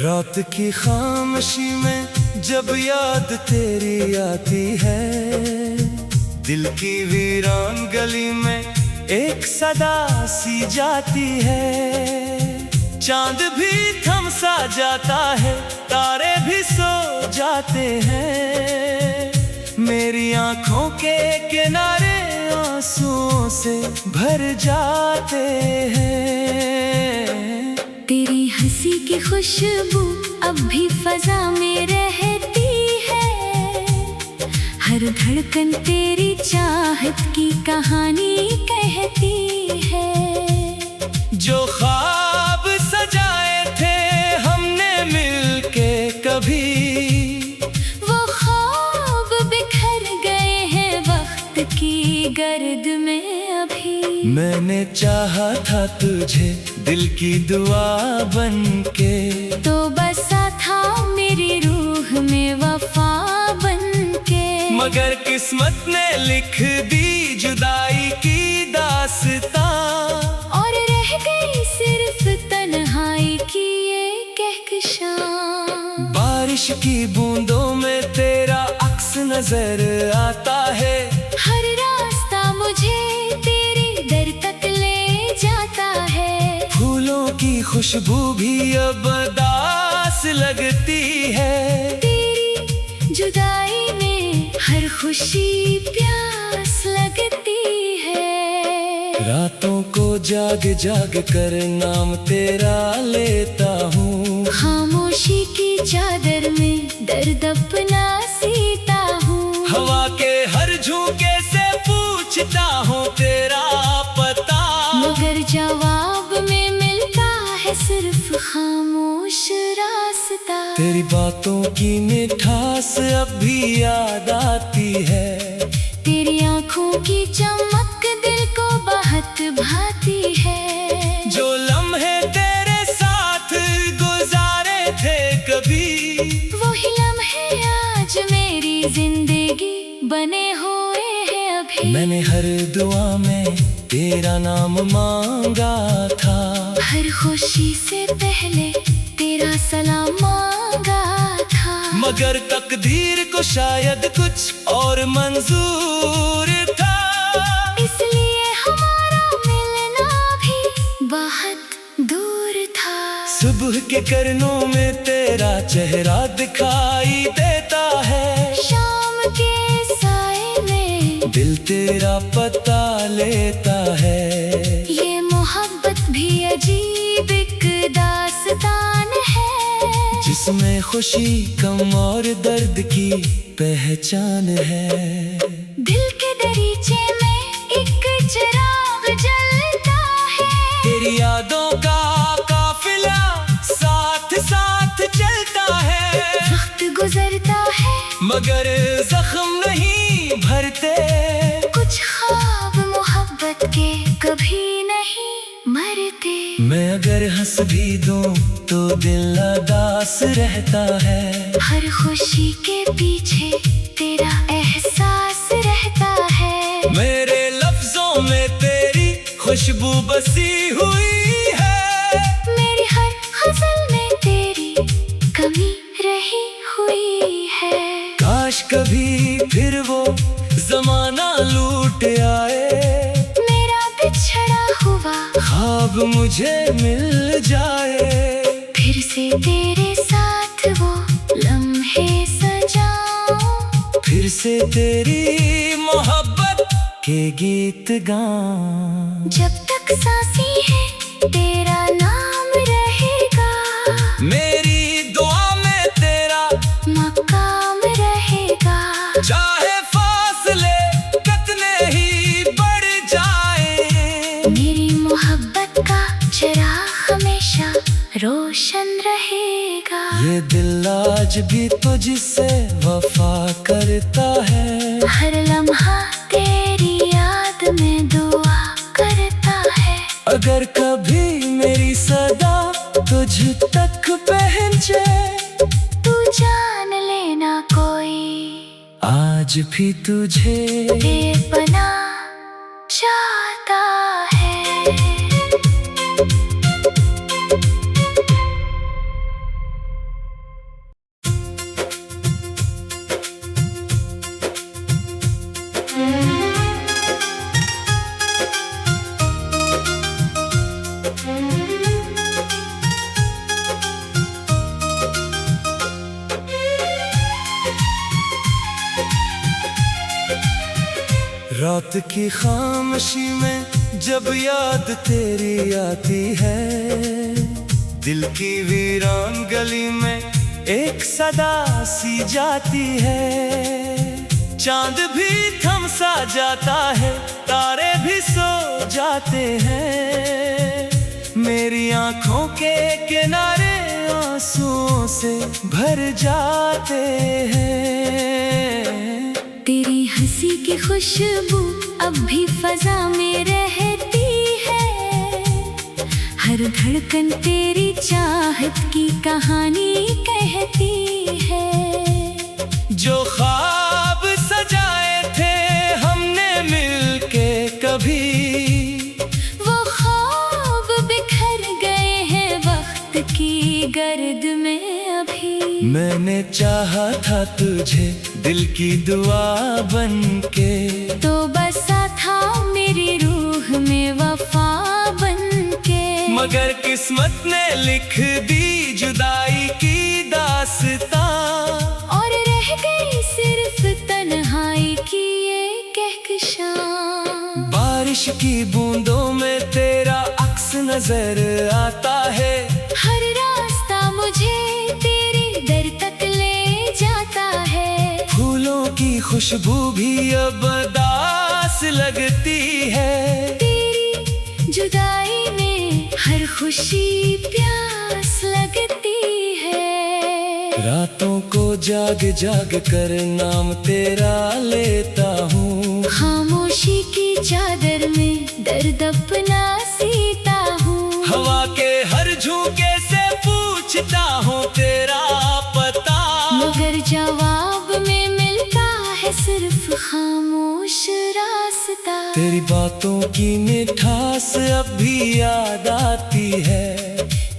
रात की खामोशी में जब याद तेरी आती है, दिल की वीरान गली में एक सदा सी जाती है। चांद भी थम सा जाता है, तारे भी सो जाते हैं, मेरी आंखों के किनारे आंसुओं से भर जाते हैं। तेरी हंसी की खुशबू अब भी फजा में रहती है, हर धड़कन तेरी चाहत की कहानी कहती है। जो ख्वाब सजाए थे हमने मिलके कभी, वो ख्वाब बिखर गए हैं वक्त की गर्द में अभी। मैंने चाहा था तुझे दिल की दुआ बनके, तो बसा था मेरी रूह में वफा बनके। मगर किस्मत ने लिख दी जुदाई की दास्तां, और रह गई सिर्फ तन्हाई की ये कहकशां। बारिश की बूंदों में तेरा अक्स नजर आता है, हर रास्ता मुझे तेरी दर तक ले जाता है। फूलों की खुशबू भी अब दास लगती है, तेरी जुदाई में हर खुशी प्यास लगती है। रातों को जाग जाग कर नाम तेरा लेता हूँ, खामोशी की चादर में दर्द अपना सीता हूँ। हवा के हर झोंके से पूछता हूँ तेरा पता, मगर जवाब में मिलता है सिर्फ खामोश रास्ता। तेरी बातों की मिठास अब भी याद आती है, तेरी आंखों की चमक दिल को बहुत भाती है। जो लम्हे तेरे साथ गुजारे थे कभी, वही लम्हे आज मेरी जिंदगी बने हुए हैं अभी। मैंने हर दुआ में तेरा नाम मांगा था, हर खुशी से पहले तेरा सलाम मांगा था। मगर तकदीर को शायद कुछ और मंजूर था, इसलिए हमारा मिलना भी बहुत दूर था। सुबह के किरणों में तेरा चेहरा दिखाई देता है, शाम के साए में दिल तेरा पता लेता है। ये मोहब्बत भी अजीब एक दास्तान है, जिसमें खुशी गम और दर्द की पहचान है। दिल के दरीचे में एक चिराग जलता है, तेरी यादों का काफिला साथ साथ चलता है। वक्त गुजरता है मगर जख्म नहीं भरते, कुछ ख्वाब मोहब्बत के कभी नहीं मरते। मैं अगर हंस भी दूं तो दिल उदास रहता है, हर खुशी के पीछे तेरा एहसास रहता है। मेरे लफ्जों में तेरी खुशबू बसी हुई है, मेरी हर गज़ल में तेरी कमी रही हुई है। काश कभी फिर वो जमाना लूट आए, मेरा बिछड़ा हुआ ख्वाब मुझे मिल जाए। फिर से तेरे साथ वो लम्हे सजाऊं, फिर से तेरी मोहब्बत के गीत गाऊं। जब तक सांसें है तेरा नाम रहेगा, मेरी दुआ में तेरा मकाम रहेगा। चाहे फासले कितने ही बढ़ जाए, मेरी मोहब्बत का चिराग हमेशा रोशन रहेगा। ये दिल आज भी तुझसे वफा करता है, हर लम्हा तेरी याद में दुआ करता है। अगर कभी मेरी सदा तुझ तक पहुंचे, तू जान लेना कोई आज भी तुझे बेपना चाहता है। रात की खामोशी में जब याद तेरी आती है, दिल की वीरान गली में एक सदा सी जाती है। चांद भी थम सा जाता है, तारे भी सो जाते हैं, मेरी आंखों के किनारे आंसुओं से भर जाते हैं। तेरी हंसी की खुशबू अब भी फजा में रहती है, हर धड़कन तेरी चाहत की कहानी कहती है। जो ख्वाब सजाए थे हमने मिलके कभी, वो ख्वाब बिखर गए हैं वक्त की गर्द में अभी। मैंने चाहा था तुझे दिल की दुआ बनके, तो बसा था मेरी रूह में वफा बनके। मगर किस्मत ने लिख दी जुदाई की दास्तां, और रह गई सिर्फ तन्हाई की ये कहकशां। बारिश की बूंदों में तेरा अक्स नजर आता है, हर रास्ता मुझे तेरे दर तक ले जाता है। फूलों की खुशबू भी अब दास लगती है, तेरी जुदाई में हर खुशी प्यास लगती है। रातों को जाग जाग कर नाम तेरा लेता हूँ, खामोशी की चादर में दर्द अपना सीता हूँ। हवा के हर झोंके से पूछता हूँ तेरा पता, मगर जवाब में मिलता है सिर्फ खामोश रास्ता। तेरी बातों की मिठास अब भी याद आती है,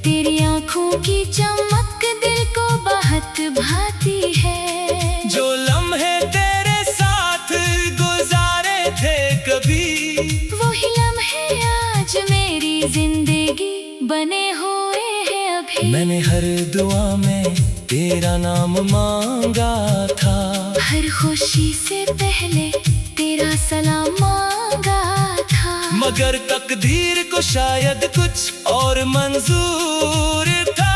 तेरी आंखों की चमक दिल को बहुत भाती है। जो लम्हे तेरे साथ गुजारे थे कभी, वही लम्हे आज मेरी जिंदगी बने हुए हैं अभी। मैंने हर दुआ में तेरा नाम मांगा था, हर खुशी से पहले तेरा सलाम मांगा था। मगर तकदीर को शायद कुछ और मंजूर था,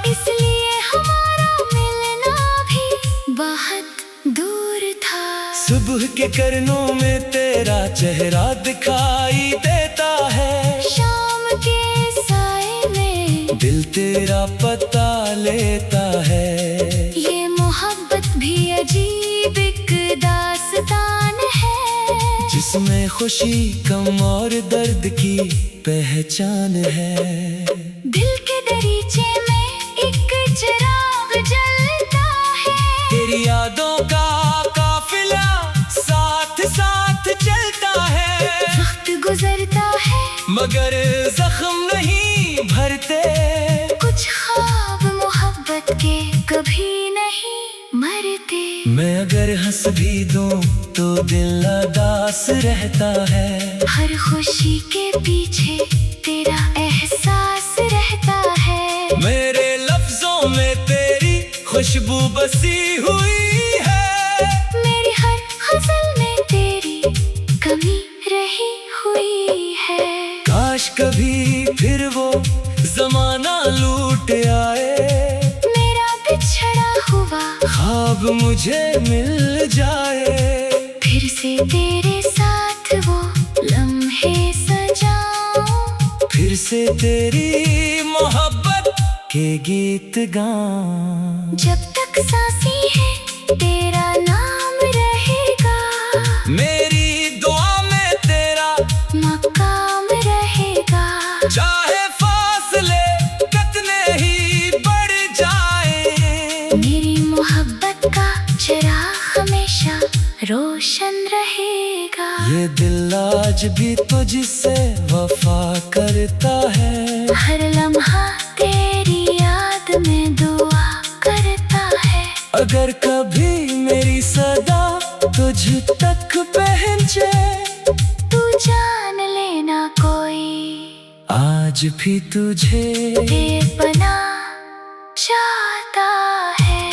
इसलिए हमारा मिलना भी बहुत दूर था। सुबह के किरणों में तेरा चेहरा दिखाई देता है, शाम के साए में दिल तेरा पता लेता है। ये मोहब्बत भी अजीब एक दास्तान है, जिसमें खुशी गम और दर्द की पहचान है। दिल के दरीचे में एक चिराग जलता है, तेरी यादों का काफिला साथ साथ चलता है। वक्त गुजरता है मगर जख्म नहीं भरते, कुछ ख्वाब मोहब्बत के कभी नहीं मरते। मैं अगर हंस भी दूं तो दिल उदास रहता है, हर खुशी के पीछे तेरा एहसास रहता है। मेरे लफ्जों में तेरी खुशबू बसी हुई है, मेरी हर गजल में तेरी कमी रही हुई है। काश कभी फिर वो जमाना लूट आए, मेरा बिछड़ा हुआ ख्वाब मुझे मिल जाए। फिर से तेरे साथ वो लम्हे सजाऊं, फिर से तेरी मोहब्बत के गीत गाऊं। जब तक सांसें है तेरा नाम रहेगा, मेरी दुआ में तेरा मकाम रहेगा। चाहे फासले कितने ही बढ़ जाए, मेरी मोहब्बत का चिराग हमेशा रोशन रहेगा। ये दिल आज भी तुझसे वफा करता है, हर लम्हा तेरी याद में दुआ करता है। अगर कभी मेरी सदा तुझ तक पहुंचे, तू जान लेना कोई आज भी तुझे बेपनाह चाहता है।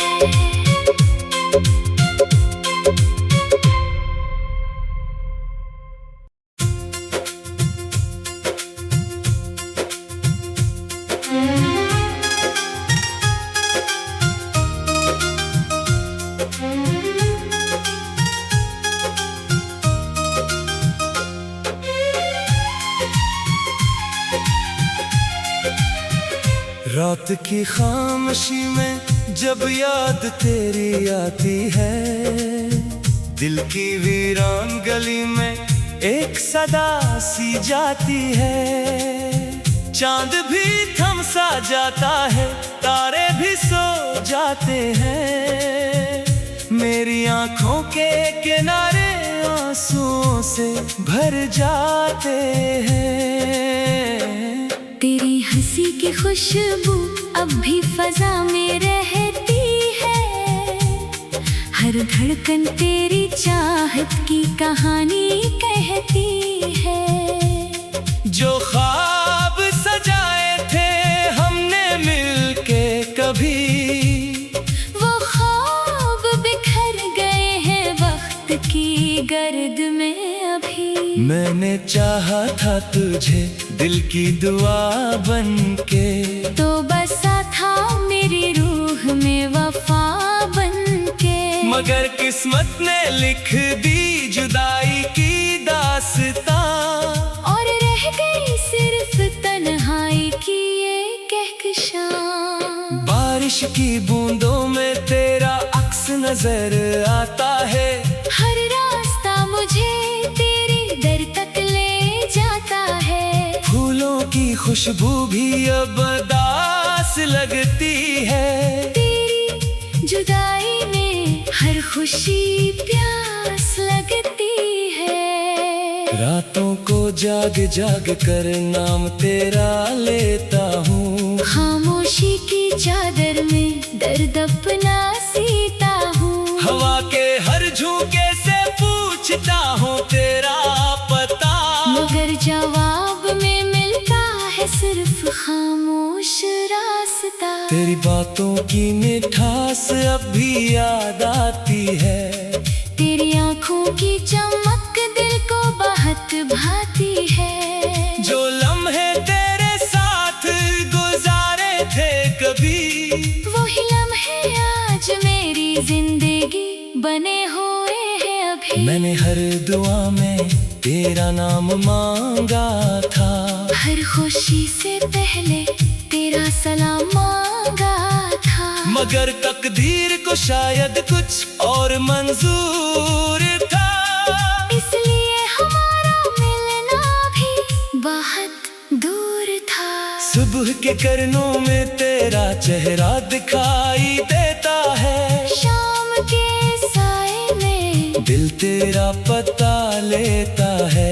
रात की खामोशी में जब याद तेरी आती है, दिल की वीरान गली में एक सदा सी जाती है। चांद भी थम सा जाता है, तारे भी सो जाते हैं, मेरी आंखों के किनारे आंसुओं से भर जाते हैं। तेरी हंसी की खुशबू अब भी फजा में रहती है, हर धड़कन तेरी चाहत की कहानी कहती है। जो ख्वाब सजाए थे हमने मिलके कभी, वो ख्वाब बिखर गए हैं वक्त की गर्द में अभी। मैंने चाहा था तुझे दिल की दुआ बनके, तो बसा था मेरी रूह में वफा बनके। मगर किस्मत ने लिख दी जुदाई की दास्तां, और रह गई सिर्फ तन्हाई की ये कहकशां। बारिश की बूंदों में तेरा अक्स नजर आता है, हर रास्ता मुझे तेरे दर तक ले जाता है। फूलों की खुशबू भी अब दास लगती है, तेरी जुदाई में हर खुशी प्यास लगती है। रातों को जाग जाग कर नाम तेरा लेता हूँ, खामोशी की चादर में दर्द अपना सीता हूँ। हवा के हर झोंके से पूछता हूँ तेरा पता, मगर जवाब में मिलता है सिर्फ खामोश रास्ता। तेरी बातों की मिठास अब भी याद आती है, तेरी आंखों की चमक दिल को बहुत भाती है। जो लम्हे तेरे साथ गुजारे थे कभी, वही लम्हे आज मेरी जिंदगी बने हुए हैं अभी। मैंने हर दुआ में तेरा नाम मांगा था, हर खुशी से पहले तेरा सलाम मांगा था। मगर तकदीर को शायद कुछ और मंजूर था, इसलिए हमारा मिलना भी बहुत दूर था। सुबह के किरणों में तेरा चेहरा दिखाई देता है, शाम के साए में दिल तेरा पता लेता है।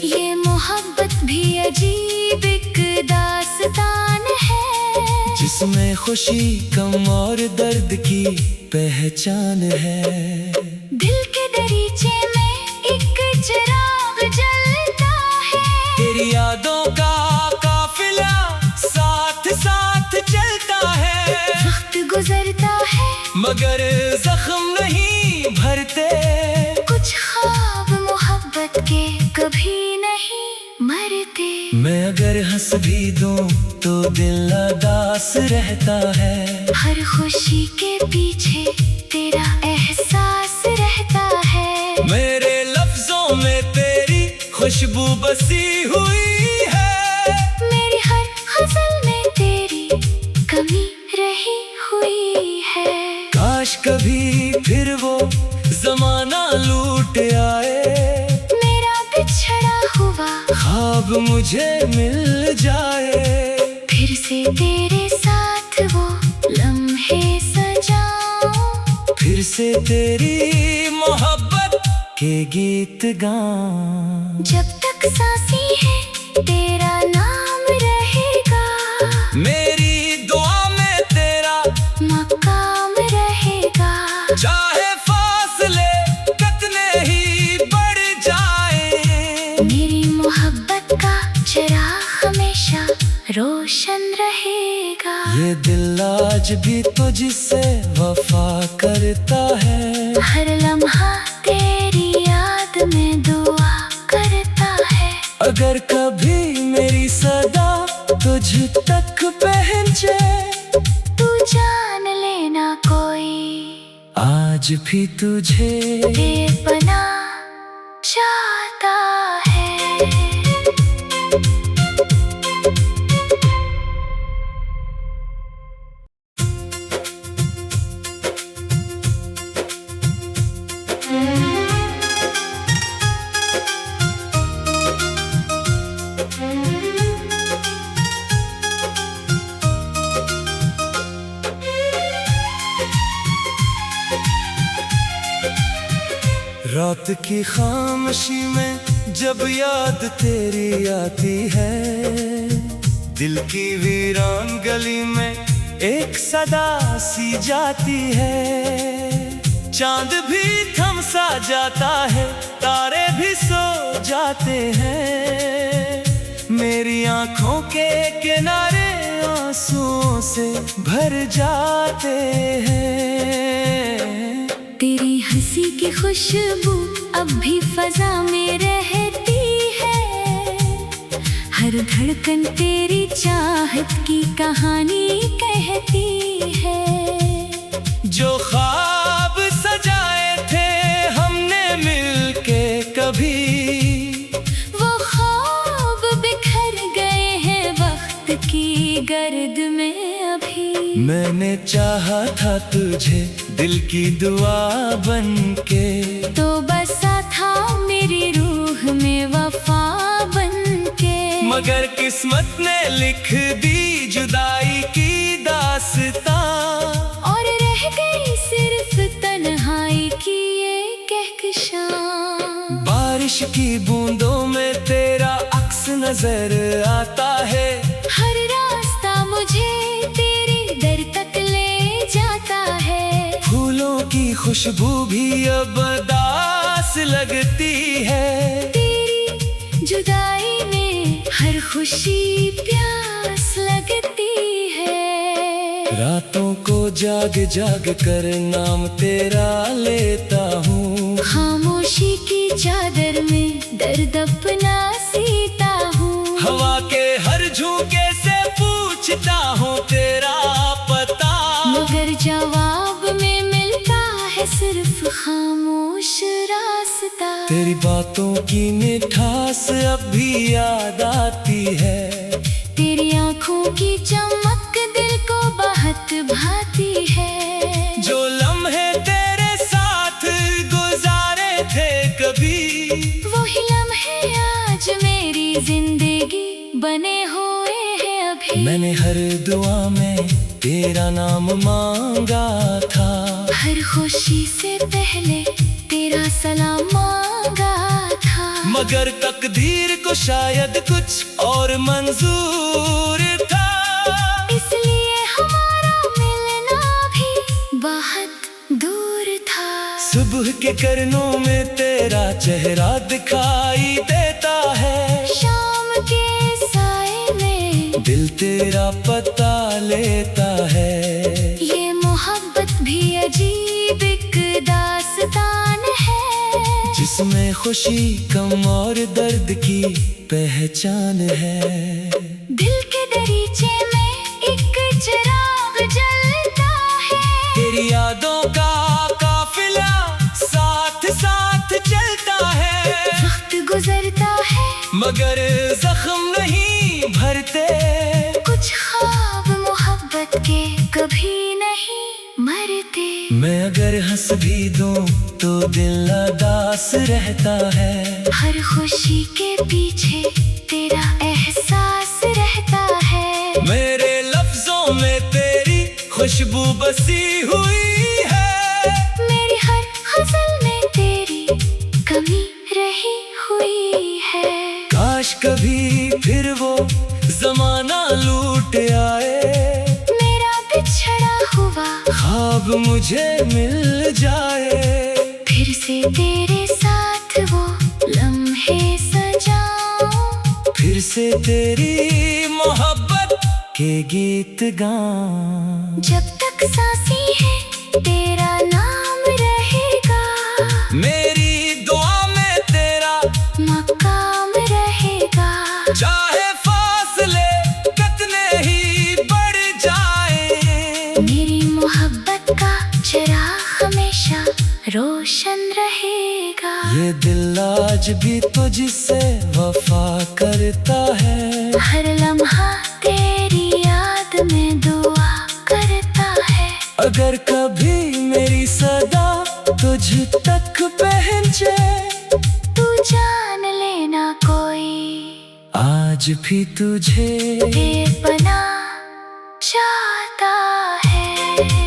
ये मोहब्बत भी अजीब एक दास्तान है, जिसमें खुशी गम और दर्द की पहचान है। दिल के दरीचे में एक चिराग जलता है, तेरी यादों का काफिला साथ साथ चलता है। वक्त गुजरता है मगर जख्म नहीं भरते, कुछ ख्वाब मोहब्बत के कभी नहीं मरते। मैं अगर हंस भी दूं तो दिल उदास रहता है, हर खुशी के पीछे तेरा एहसास रहता है। मेरे लफ्जों में तेरी खुशबू बसी हुई है, मेरी हर गज़ल में तेरी कमी रही हुई है। काश कभी फिर वो जमाना लूट आए, मेरा बिछड़ा हुआ ख्वाब मुझे मिल जाए। फिर से तेरे साथ वो लम्हे सजाऊं, फिर से तेरी मोहब्बत के गीत गाऊं। जब तक सांसें है तेरा नाम रहेगा, मेरी दुआ में तेरा मकाम रहेगा। चाहे फासले कितने ही बढ़ जाए, मेरी मोहब्बत का चिराग हमेशा रोशन रहेगा। ये दिल आज भी तुझसे वफा करता है, हर लम्हा तेरी याद में दुआ करता है। अगर कभी मेरी सदा तुझ तक पहुंचे, तू जान लेना कोई आज भी तुझे बेपना चाहता है। वक्त की खामोशी में जब याद तेरी आती है, दिल की वीरान गली में एक सदा सी जाती है। चांद भी थम सा जाता है, तारे भी सो जाते हैं, मेरी आंखों के किनारे आंसुओं से भर जाते हैं। तेरी हंसी की खुशबू अब भी फजा में रहती है, हर धड़कन तेरी चाहत की कहानी कहती है। जो ख्वाब सजाए थे हमने मिलके कभी, वो ख्वाब बिखर गए हैं वक्त की गर्द में अभी। मैंने चाहा था तुझे दिल की दुआ बनके, तो बसा था मेरी रूह में वफा बनके, मगर किस्मत ने लिख दी जुदाई की दास्तां, और रह गई सिर्फ तन्हाई की ये कहकशां। बारिश की बूंदों में तेरा अक्स नजर आता है, हर रास्ता मुझे तेरी दर तक ले जाता है। फूलों की खुशबू भी अब दास लगती है, तेरी जुदाई में हर खुशी प्यास लगती है। रातों को जाग जाग कर नाम तेरा लेता हूँ, खामोशी की चादर में दर्द अपना सीता हूँ। हवा के हर झोंके से पूछता हूँ तेरा पता, मगर जवाब में मिलता है सिर्फ खामोश रास्ता। तेरी बातों की मिठास अब भी याद आती है, तेरी आंखों की चमक दिल को बहुत भाती है। जो लम्हे तेरे साथ गुजारे थे कभी, वही लम्हे आज मेरी जिंदगी बने हुए हैं अभी। मैंने हर दुआ में तेरा नाम मांगा था, हर खुशी से पहले तेरा सलाम मांगा था, मगर तकदीर को शायद कुछ और मंजूर था, इसलिए हमारा मिलना भी बहुत दूर था। सुबह के किरणों में तेरा चेहरा दिखाई देता है, शाम के साए में दिल तेरा पता लेता है। ये मोहब्बत भी अजीब एक दास्तान है, जिसमें खुशी गम और दर्द की पहचान है। दिल के दरीचे में एक चिराग जलता है, तेरी यादों का काफिला साथ साथ चलता है। वक्त गुजरता है मगर जख्म नहीं भरते, कुछ ख्वाब मोहब्बत के कभी नहीं मरते। मैं अगर हंस भी दूं तो दिल उदास रहता है, हर खुशी के पीछे तेरा एहसास रहता है। मेरे लफ्जों में तेरी खुशबू बसी हुई है, मेरी हर गज़ल में तेरी कमी रही हुई है। काश कभी फिर वो जमाना लूट आए, मेरा बिछड़ा हुआ ख्वाब मुझे मिल जाए, फिर से तेरे साथ वो लम्हे सजाऊं, फिर से तेरी मोहब्बत के गीत गाऊं। जब तक सांसें है तेरा नाम रहेगा, मेरी दुआ में तेरा मकाम रहेगा। चाहे फासले कितने ही बढ़ जाए, मेरी मोहब्बत का चिराग हमेशा रोशन रहेगा। ये दिल आज भी तुझसे वफा करता है, हर लम्हा तेरी याद में दुआ करता है। अगर कभी मेरी सदा तुझ तक पहुंचे, तू जान लेना कोई आज भी तुझे बेपनाह चाहता है।